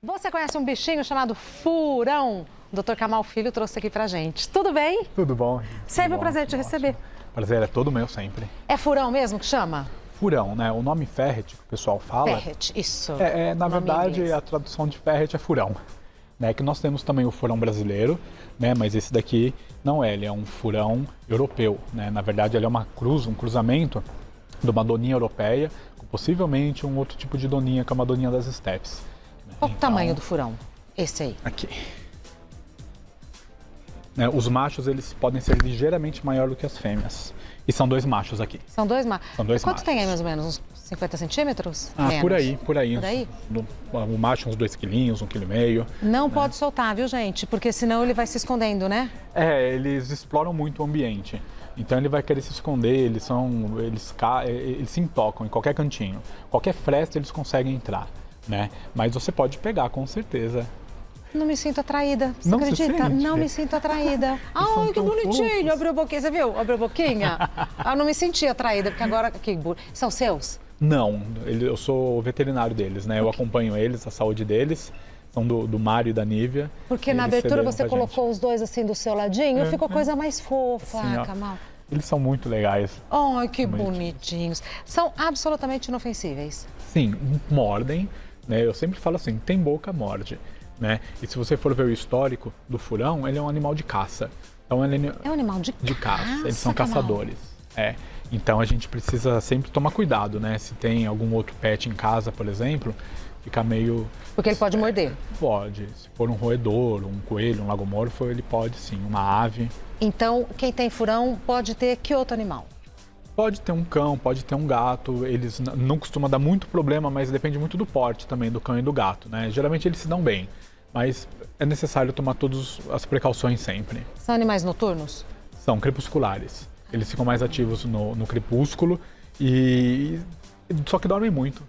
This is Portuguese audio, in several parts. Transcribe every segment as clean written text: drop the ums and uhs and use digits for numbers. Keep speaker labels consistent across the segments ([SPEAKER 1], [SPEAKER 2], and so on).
[SPEAKER 1] Você conhece um bichinho chamado furão? O Dr. Kamal Filho trouxe aqui pra gente. Tudo bem?
[SPEAKER 2] Tudo bom.
[SPEAKER 1] Sempre um
[SPEAKER 2] bom,
[SPEAKER 1] prazer te receber.
[SPEAKER 2] Prazer é todo meu sempre.
[SPEAKER 1] É furão mesmo que chama?
[SPEAKER 2] Furão, né? O nome ferret que o pessoal fala.
[SPEAKER 1] Ferret, isso.
[SPEAKER 2] Na verdade, a tradução de ferret é furão. Né? Que nós temos também o furão brasileiro, né? Mas esse daqui não é, ele é um furão europeu, né? Na verdade, ele é um cruzamento de uma doninha europeia, com possivelmente um outro tipo de doninha, que é uma doninha das estepes.
[SPEAKER 1] Qual o tamanho do furão? Esse aí.
[SPEAKER 2] Aqui. Né, os machos, eles podem ser ligeiramente maior do que as fêmeas. E são dois machos aqui.
[SPEAKER 1] São dois machos?
[SPEAKER 2] São dois
[SPEAKER 1] Quanto
[SPEAKER 2] machos.
[SPEAKER 1] tem aí, mais ou menos? Uns 50 centímetros?
[SPEAKER 2] Ah,
[SPEAKER 1] Menos.
[SPEAKER 2] por aí.
[SPEAKER 1] Por aí?
[SPEAKER 2] O macho uns 2 quilinhos, 1,5 kg.
[SPEAKER 1] Não pode soltar, viu, gente? Porque senão ele vai se escondendo, né?
[SPEAKER 2] Eles exploram muito o ambiente. Então ele vai querer se esconder, eles se intocam em qualquer cantinho. Qualquer fresta eles conseguem entrar, né? Mas você pode pegar, com certeza.
[SPEAKER 1] Não me sinto atraída. Você
[SPEAKER 2] Não
[SPEAKER 1] acredita?
[SPEAKER 2] se sente?
[SPEAKER 1] Não me sinto atraída. Ai,
[SPEAKER 2] são
[SPEAKER 1] que
[SPEAKER 2] tão
[SPEAKER 1] bonitinho.
[SPEAKER 2] fofos.
[SPEAKER 1] Abriu a boquinha. Você viu? Abriu a boquinha. Eu não me senti atraída, porque agora... São seus?
[SPEAKER 2] Não, eu sou o veterinário deles, né? Eu acompanho eles, a saúde deles. São do Mário e da Nívia.
[SPEAKER 1] Porque na
[SPEAKER 2] Eles
[SPEAKER 1] abertura
[SPEAKER 2] cederam
[SPEAKER 1] você
[SPEAKER 2] pra
[SPEAKER 1] colocou os dois assim do seu ladinho, ficou coisa mais fofa,
[SPEAKER 2] Sim, ó.
[SPEAKER 1] Kamal.
[SPEAKER 2] Eles são muito legais.
[SPEAKER 1] Ai, que
[SPEAKER 2] Muito.
[SPEAKER 1] bonitinhos. São absolutamente inofensíveis.
[SPEAKER 2] Sim, mordem, né? Eu sempre falo assim, tem boca, morde, né? E se você for ver o histórico do furão, ele é um animal de caça. Então ele
[SPEAKER 1] É um animal de
[SPEAKER 2] caça, eles são
[SPEAKER 1] Kamal.
[SPEAKER 2] caçadores. Então a gente precisa sempre tomar cuidado, né? Se tem algum outro pet em casa, por exemplo, fica meio...
[SPEAKER 1] Porque ele pode morder.
[SPEAKER 2] Pode. Se for um roedor, um coelho, um lagomorfo, ele pode sim, uma ave.
[SPEAKER 1] Então, quem tem furão pode ter que outro animal?
[SPEAKER 2] Pode ter um cão, pode ter um gato, eles não costumam dar muito problema, mas depende muito do porte também do cão e do gato, né? Geralmente eles se dão bem, mas é necessário tomar todas as precauções sempre.
[SPEAKER 1] São animais noturnos?
[SPEAKER 2] São crepusculares, eles ficam mais ativos no crepúsculo e só que dormem muito,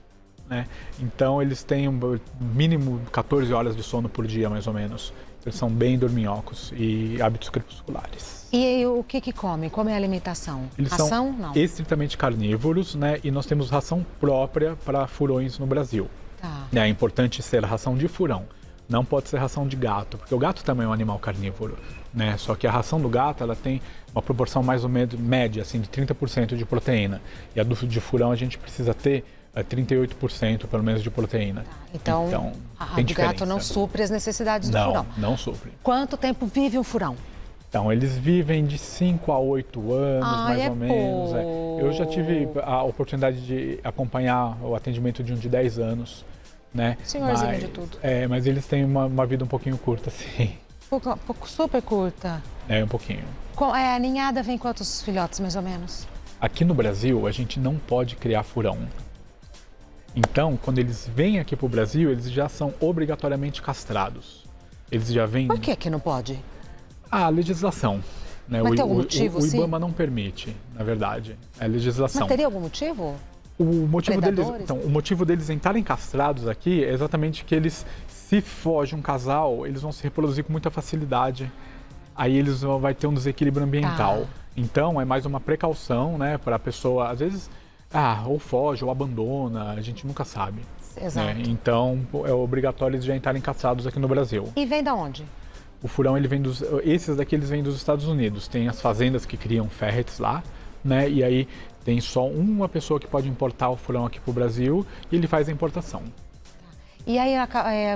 [SPEAKER 2] né? Então eles têm um mínimo 14 horas de sono por dia, mais ou menos. Eles são bem dorminhocos e hábitos crepusculares.
[SPEAKER 1] E aí, o que come? Como é a alimentação?
[SPEAKER 2] Eles
[SPEAKER 1] Ração?
[SPEAKER 2] são
[SPEAKER 1] Não.
[SPEAKER 2] estritamente carnívoros, né? E nós temos ração própria para furões no Brasil.
[SPEAKER 1] Tá.
[SPEAKER 2] É importante ser ração de furão, não pode ser ração de gato, porque o gato também é um animal carnívoro, né? Só que a ração do gato, ela tem uma proporção mais ou menos média, assim, de 30% de proteína. E a de furão a gente precisa ter 38% pelo menos de proteína.
[SPEAKER 1] Então a
[SPEAKER 2] tem
[SPEAKER 1] do gato
[SPEAKER 2] diferença.
[SPEAKER 1] não supre as necessidades do furão.
[SPEAKER 2] Não supre.
[SPEAKER 1] Quanto tempo vive um furão?
[SPEAKER 2] Então, eles vivem de 5 a 8 anos, mais ou menos. Eu já tive a oportunidade de acompanhar o atendimento de um de 10 anos, né?
[SPEAKER 1] Senhorzinho de tudo.
[SPEAKER 2] Mas eles têm uma vida um pouquinho curta, sim.
[SPEAKER 1] Super curta.
[SPEAKER 2] Um pouquinho.
[SPEAKER 1] A ninhada vem quantos filhotes, mais ou menos?
[SPEAKER 2] Aqui no Brasil, a gente não pode criar furão. Então, quando eles vêm aqui para o Brasil, eles já são obrigatoriamente castrados. Eles já vêm...
[SPEAKER 1] Por que não pode?
[SPEAKER 2] A legislação. Né?
[SPEAKER 1] Mas tem algum motivo,
[SPEAKER 2] o
[SPEAKER 1] sim?
[SPEAKER 2] IBAMA não permite, na verdade. É a legislação.
[SPEAKER 1] Mas teria algum motivo?
[SPEAKER 2] O motivo deles entrarem castrados aqui é exatamente que eles, se foge um casal, eles vão se reproduzir com muita facilidade. Aí eles vão ter um desequilíbrio ambiental. Então, é mais uma precaução, né, para a pessoa, às vezes, ou foge ou abandona, a gente nunca sabe.
[SPEAKER 1] Exato.
[SPEAKER 2] Né? Então, é obrigatório eles já entrarem castrados aqui no Brasil.
[SPEAKER 1] E vem da onde?
[SPEAKER 2] O furão, esses daqui, eles vêm dos Estados Unidos. Tem as fazendas que criam ferrets lá, né, e aí tem só uma pessoa que pode importar o furão aqui para o Brasil e ele faz a importação.
[SPEAKER 1] E aí,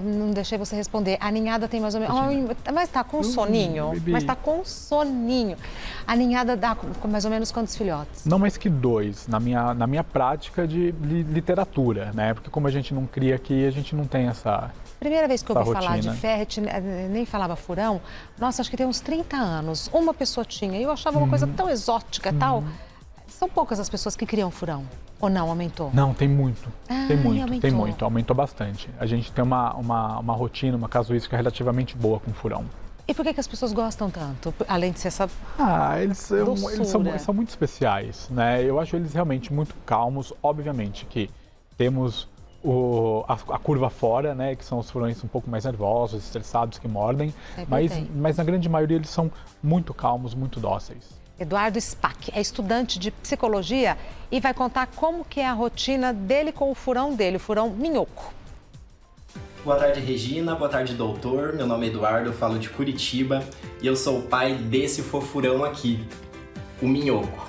[SPEAKER 1] não deixei você responder, a ninhada tem mais ou menos... mas tá com soninho?
[SPEAKER 2] Bebê.
[SPEAKER 1] Mas tá com soninho. A ninhada dá mais ou menos quantos filhotes?
[SPEAKER 2] Não mais que 2, na minha prática de literatura, né? Porque como a gente não cria aqui, a gente não tem essa...
[SPEAKER 1] Primeira vez que eu ouvi falar de
[SPEAKER 2] rotina.
[SPEAKER 1] ferret, nem falava furão, nossa, acho que tem uns 30 anos, uma pessoa tinha, e eu achava uma coisa tão exótica e tal. São poucas as pessoas que criam furão, ou não, aumentou?
[SPEAKER 2] Não, tem muito,
[SPEAKER 1] Aumentou.
[SPEAKER 2] aumentou bastante. A gente tem uma rotina, uma casuística relativamente boa com furão.
[SPEAKER 1] E por que as pessoas gostam tanto, além de ser essa
[SPEAKER 2] Eles são muito especiais, né? Eu acho eles realmente muito calmos, obviamente que temos... a curva fora, né, que são os furões um pouco mais nervosos, estressados, que mordem, mas na grande maioria eles são muito calmos, muito dóceis.
[SPEAKER 1] Eduardo Spack é estudante de psicologia e vai contar como que é a rotina dele com o furão dele, o furão minhoco.
[SPEAKER 3] Boa tarde, Regina. Boa tarde, doutor. Meu nome é Eduardo, eu falo de Curitiba e eu sou o pai desse fofurão aqui, o Minhoco.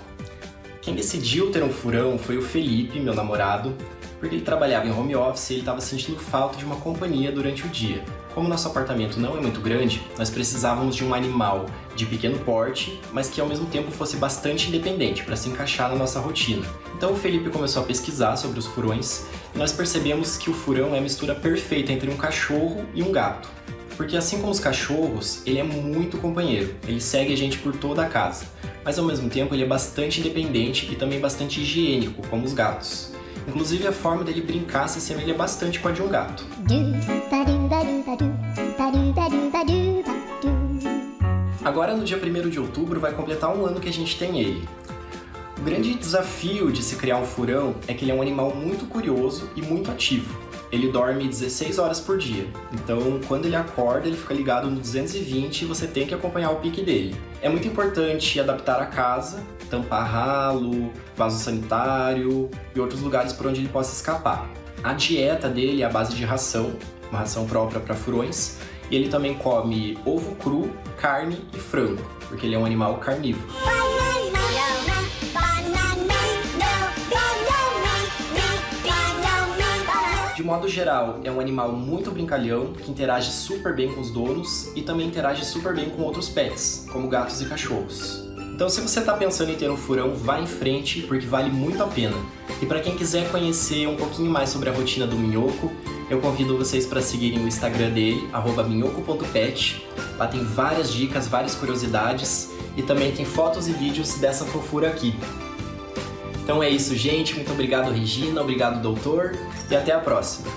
[SPEAKER 3] Quem decidiu ter um furão foi o Felipe, meu namorado, porque ele trabalhava em home office e ele estava sentindo falta de uma companhia durante o dia. Como nosso apartamento não é muito grande, nós precisávamos de um animal de pequeno porte, mas que ao mesmo tempo fosse bastante independente para se encaixar na nossa rotina. Então o Felipe começou a pesquisar sobre os furões e nós percebemos que o furão é a mistura perfeita entre um cachorro e um gato. Porque assim como os cachorros, ele é muito companheiro, ele segue a gente por toda a casa, mas ao mesmo tempo ele é bastante independente e também bastante higiênico, como os gatos. Inclusive a forma dele brincar se assemelha bastante com a de um gato. Agora no dia 1º de outubro vai completar um ano que a gente tem ele. O grande desafio de se criar um furão é que ele é um animal muito curioso e muito ativo. Ele dorme 16 horas por dia, então quando ele acorda ele fica ligado no 220 e você tem que acompanhar o pique dele. É muito importante adaptar a casa, tampar ralo, vaso sanitário e outros lugares por onde ele possa escapar. A dieta dele é à base de ração, uma ração própria para furões, e ele também come ovo cru, carne e frango, porque ele é um animal carnívoro. De modo geral, é um animal muito brincalhão, que interage super bem com os donos e também interage super bem com outros pets, como gatos e cachorros. Então se você está pensando em ter um furão, vá em frente, porque vale muito a pena. E para quem quiser conhecer um pouquinho mais sobre a rotina do Minhoco, eu convido vocês para seguirem o Instagram dele, @minhoco.pet. Lá tem várias dicas, várias curiosidades e também tem fotos e vídeos dessa fofura aqui. Então é isso, gente. Muito obrigado, Regina. Obrigado, doutor. E até a próxima.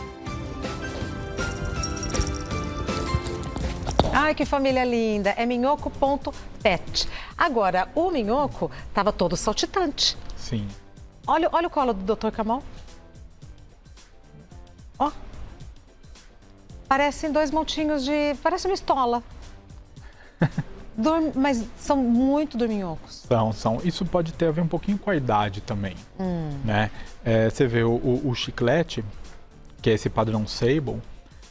[SPEAKER 1] Ai, que família linda. É minhoco.pet. Agora, o Minhoco estava todo saltitante.
[SPEAKER 2] Sim.
[SPEAKER 1] Olha o colo do Dr. Kamal. Ó. Parecem 2 montinhos de... Parece uma estola. Mas são muito dorminhocos.
[SPEAKER 2] São. Isso pode ter a ver um pouquinho com a idade também, né? Você vê o Chiclete, que é esse padrão Sable,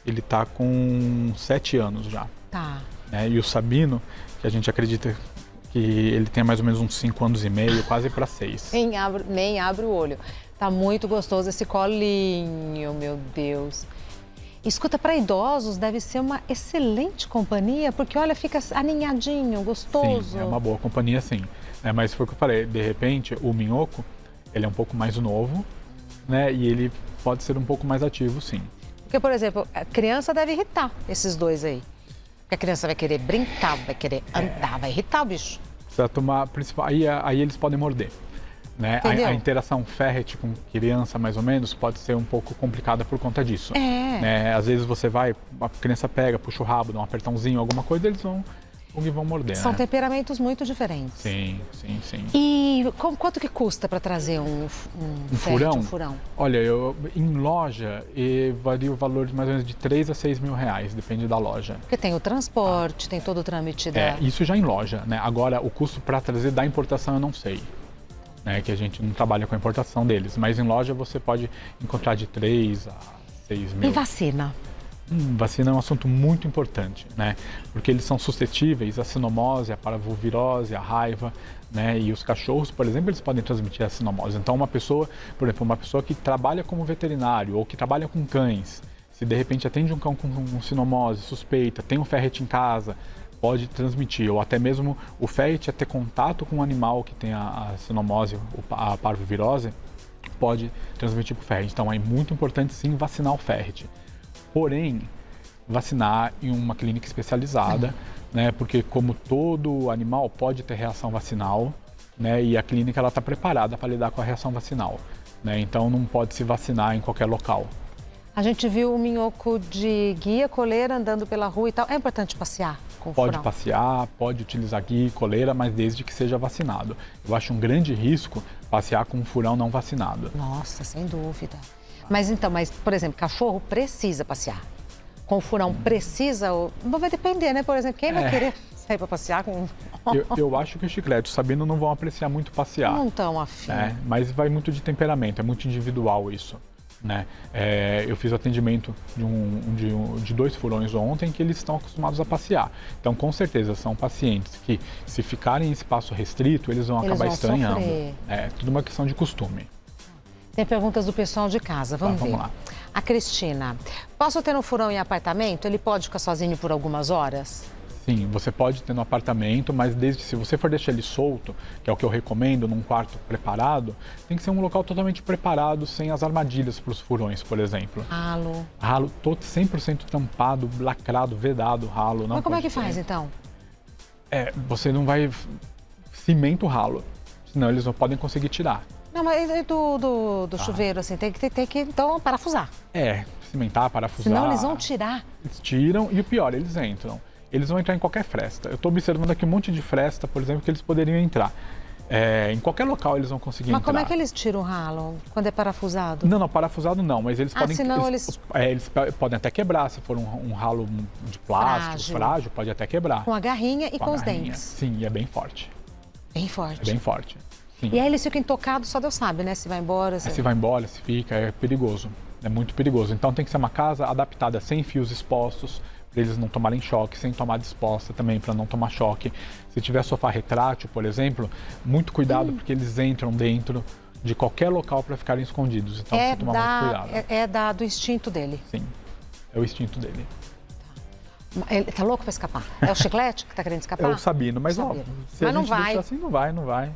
[SPEAKER 2] ele tá com 7 anos já.
[SPEAKER 1] Tá.
[SPEAKER 2] Né? E o Sabino, que a gente acredita que ele tem mais ou menos uns 5 anos e meio, quase para 6.
[SPEAKER 1] Nem abre o olho. Tá muito gostoso esse colinho, meu Deus. Escuta, para idosos deve ser uma excelente companhia, porque olha, fica aninhadinho, gostoso.
[SPEAKER 2] Sim, é uma boa companhia, sim. Mas foi o que eu falei, de repente o Minhoco, ele é um pouco mais novo, né? E ele pode ser um pouco mais ativo, sim.
[SPEAKER 1] Porque, por exemplo, a criança deve irritar esses dois aí. Porque a criança vai querer brincar, vai querer andar, vai irritar o bicho.
[SPEAKER 2] Precisa tomar, aí eles podem morder. Né? A interação ferret com criança, mais ou menos, pode ser um pouco complicada por conta disso. Né? Às vezes você vai, a criança pega, puxa o rabo, dá um apertãozinho, alguma coisa, eles vão morder.
[SPEAKER 1] São
[SPEAKER 2] né?
[SPEAKER 1] temperamentos muito diferentes.
[SPEAKER 2] Sim.
[SPEAKER 1] E quanto que custa para trazer um furão?
[SPEAKER 2] Olha, em loja varia o valor de mais ou menos de 3 a 6 mil reais, depende da loja.
[SPEAKER 1] Porque tem o transporte, tem todo o trâmite da...
[SPEAKER 2] Isso já em loja, né? Agora, o custo para trazer da importação eu não sei. Né, que a gente não trabalha com a importação deles, mas em loja você pode encontrar de 3 a 6 mil.
[SPEAKER 1] E vacina?
[SPEAKER 2] Vacina é um assunto muito importante, né? Porque eles são suscetíveis à sinomose, à parvovirose, à raiva, né? E os cachorros, por exemplo, eles podem transmitir a sinomose. Então uma pessoa que trabalha como veterinário ou que trabalha com cães, se de repente atende um cão com sinomose suspeita, tem um ferret em casa, pode transmitir, ou até mesmo o ferret a ter contato com um animal que tem a sinomose, a parvovirose, pode transmitir para o ferret. Então é muito importante sim vacinar o ferret. Porém, vacinar em uma clínica especializada, né? Porque como todo animal pode ter reação vacinal, né? E a clínica está preparada para lidar com a reação vacinal, né? Então não pode se vacinar em qualquer local.
[SPEAKER 1] A gente viu o Minhoco de guia, coleira, andando pela rua e tal. É importante passear com o furão?
[SPEAKER 2] Pode passear, pode utilizar guia e coleira, mas desde que seja vacinado. Eu acho um grande risco passear com um furão não vacinado.
[SPEAKER 1] Nossa, sem dúvida. Mas, por exemplo, cachorro precisa passear. Com o furão precisa? Não vai depender, né? Por exemplo, quem vai querer sair para passear com...
[SPEAKER 2] Eu acho que o Chiclete e o Sabino não vão apreciar muito passear.
[SPEAKER 1] Não estão afim.
[SPEAKER 2] Mas vai muito de temperamento, é muito individual isso. né? Eu fiz o atendimento de 2 furões ontem que eles estão acostumados a passear. Então, com certeza, são pacientes que, se ficarem em espaço restrito, eles vão acabar estranhando. É tudo uma questão de costume.
[SPEAKER 1] Tem perguntas do pessoal de casa, vamos ver.
[SPEAKER 2] Lá.
[SPEAKER 1] A Cristina, posso ter um furão em apartamento? Ele pode ficar sozinho por algumas horas?
[SPEAKER 2] Sim, você pode ter no apartamento, mas desde que, se você for deixar ele solto, que é o que eu recomendo, num quarto preparado, tem que ser um local totalmente preparado, sem as armadilhas para os furões, por exemplo.
[SPEAKER 1] Ralo.
[SPEAKER 2] Ralo todo 100% tampado, lacrado, vedado, ralo. Não.
[SPEAKER 1] Mas como é que faz, então?
[SPEAKER 2] Você não vai cimento o ralo, senão eles não podem conseguir tirar.
[SPEAKER 1] Não, mas do chuveiro, assim, tem que então, parafusar.
[SPEAKER 2] Cimentar, parafusar.
[SPEAKER 1] Senão eles vão tirar.
[SPEAKER 2] Eles tiram e o pior, eles entram. Eles vão entrar em qualquer fresta. Eu estou observando aqui um monte de fresta, por exemplo, que eles poderiam entrar. Em qualquer local eles vão conseguir entrar.
[SPEAKER 1] Mas como é que eles tiram o ralo quando é parafusado?
[SPEAKER 2] Não, parafusado não, mas eles podem...
[SPEAKER 1] Senão
[SPEAKER 2] eles podem até quebrar, se for um ralo de plástico, frágil, pode até quebrar.
[SPEAKER 1] Com a garrinha e com os dentes.
[SPEAKER 2] Sim, e é bem forte.
[SPEAKER 1] Bem forte?
[SPEAKER 2] É bem forte, sim.
[SPEAKER 1] E aí eles ficam intocados, só Deus sabe, né? Se vai embora...
[SPEAKER 2] Se vai embora, se fica, é perigoso. É muito perigoso. Então tem que ser uma casa adaptada, sem fios expostos, para eles não tomarem choque, sem tomada exposta também, para não tomar choque. Se tiver sofá retrátil, por exemplo, muito cuidado, porque eles entram dentro de qualquer local para ficarem escondidos. Então precisa tomar muito cuidado.
[SPEAKER 1] Do instinto dele?
[SPEAKER 2] Sim, é o instinto dele.
[SPEAKER 1] Ele tá louco para escapar? É o chiclete que tá querendo escapar?
[SPEAKER 2] É o Sabino, mas ó, se a gente deixar assim, não vai.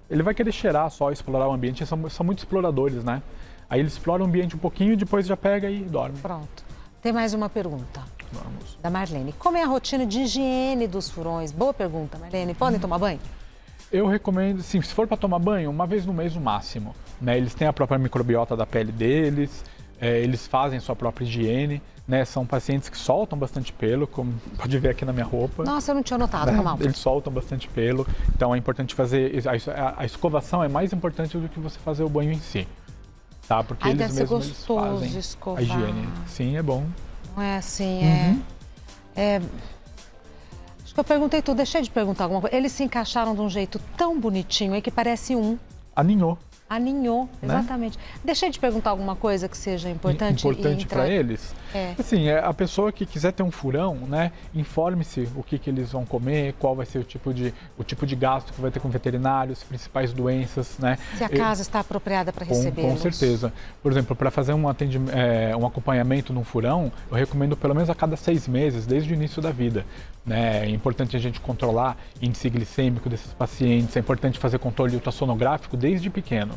[SPEAKER 2] Ele vai querer cheirar só, explorar o ambiente, são muito exploradores, né? Aí ele explora o ambiente um pouquinho, depois já pega e dorme.
[SPEAKER 1] Pronto. Tem mais uma pergunta.
[SPEAKER 2] Vamos.
[SPEAKER 1] Da Marlene. Como é a rotina de higiene dos furões? Boa pergunta, Marlene. Podem tomar banho?
[SPEAKER 2] Eu recomendo, sim, se for para tomar banho, uma vez no mês no máximo. Né? Eles têm a própria microbiota da pele deles, eles fazem sua própria higiene. Né? São pacientes que soltam bastante pelo, como pode ver aqui na minha roupa.
[SPEAKER 1] Nossa, eu não tinha notado, Camal.
[SPEAKER 2] Eles soltam bastante pelo, então é importante fazer... A escovação é mais importante do que você fazer o banho em si. Tá? Porque eles
[SPEAKER 1] deve ser
[SPEAKER 2] mesmos
[SPEAKER 1] gostoso
[SPEAKER 2] fazem
[SPEAKER 1] escovar.
[SPEAKER 2] a higiene. Sim, é bom.
[SPEAKER 1] Não é assim, Acho que eu perguntei tudo, deixei de perguntar alguma coisa. Eles se encaixaram de um jeito tão bonitinho aí que parece um. Aninhou, exatamente. Né? Deixei de perguntar alguma coisa que seja importante.
[SPEAKER 2] Importante para eles? Assim, a pessoa que quiser ter um furão, né, informe-se o que eles vão comer, qual vai ser o tipo de gasto que vai ter com o veterinário, as principais doenças, né?
[SPEAKER 1] Se a casa está apropriada para recebê-los.
[SPEAKER 2] Com certeza. Por exemplo, para fazer um acompanhamento num furão, eu recomendo pelo menos a cada 6 meses, desde o início da vida. Né? É importante a gente controlar índice glicêmico desses pacientes, é importante fazer controle ultrassonográfico desde pequeno.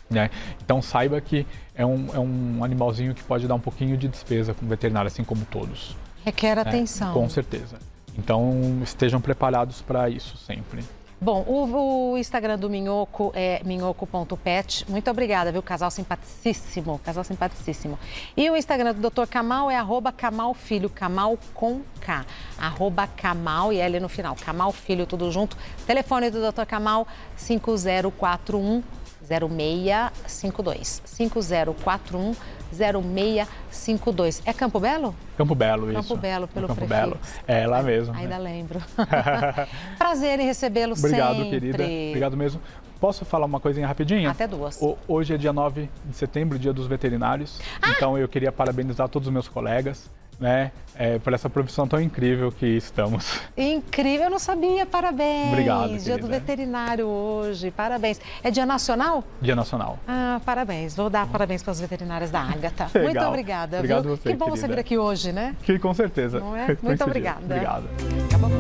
[SPEAKER 2] Né? Então saiba que é um animalzinho que pode dar um pouquinho de despesa com o veterinário, assim como todos.
[SPEAKER 1] Requer atenção.
[SPEAKER 2] Com certeza. Então estejam preparados para isso sempre.
[SPEAKER 1] Bom, o Instagram do Minhoco é minhoco.pet. Muito obrigada, viu? Casal simpaticíssimo, E o Instagram do Dr. Camal é @camalfilho, Camal com K. @Camal e L no final. Camal Filho, tudo junto. Telefone do Dr. Camal, 5041 0652. 5041-0652. É Campo Belo?
[SPEAKER 2] Campo Belo, isso.
[SPEAKER 1] Campo Belo, pelo
[SPEAKER 2] Campo
[SPEAKER 1] prefeito.
[SPEAKER 2] Belo. É lá mesmo.
[SPEAKER 1] Ainda lembro. Prazer em recebê-lo sempre.
[SPEAKER 2] Obrigado, querida. Obrigado mesmo. Posso falar uma coisinha rapidinha?
[SPEAKER 1] Até 2.
[SPEAKER 2] Hoje é dia 9 de setembro, dia dos veterinários. Então eu queria parabenizar todos os meus colegas, né, por essa profissão tão incrível que estamos.
[SPEAKER 1] Incrível, eu não sabia, parabéns.
[SPEAKER 2] Obrigado,
[SPEAKER 1] Dia
[SPEAKER 2] querida.
[SPEAKER 1] do veterinário hoje, parabéns. É dia nacional?
[SPEAKER 2] Dia nacional.
[SPEAKER 1] Parabéns, vou dar parabéns para as veterinárias da Ágata.
[SPEAKER 2] Legal.
[SPEAKER 1] Muito obrigada.
[SPEAKER 2] Obrigado
[SPEAKER 1] viu?
[SPEAKER 2] você,
[SPEAKER 1] que bom
[SPEAKER 2] querida.
[SPEAKER 1] você vir aqui hoje, né?
[SPEAKER 2] Que com certeza.
[SPEAKER 1] Não é? Muito obrigada.
[SPEAKER 2] Obrigado.
[SPEAKER 1] Acabou.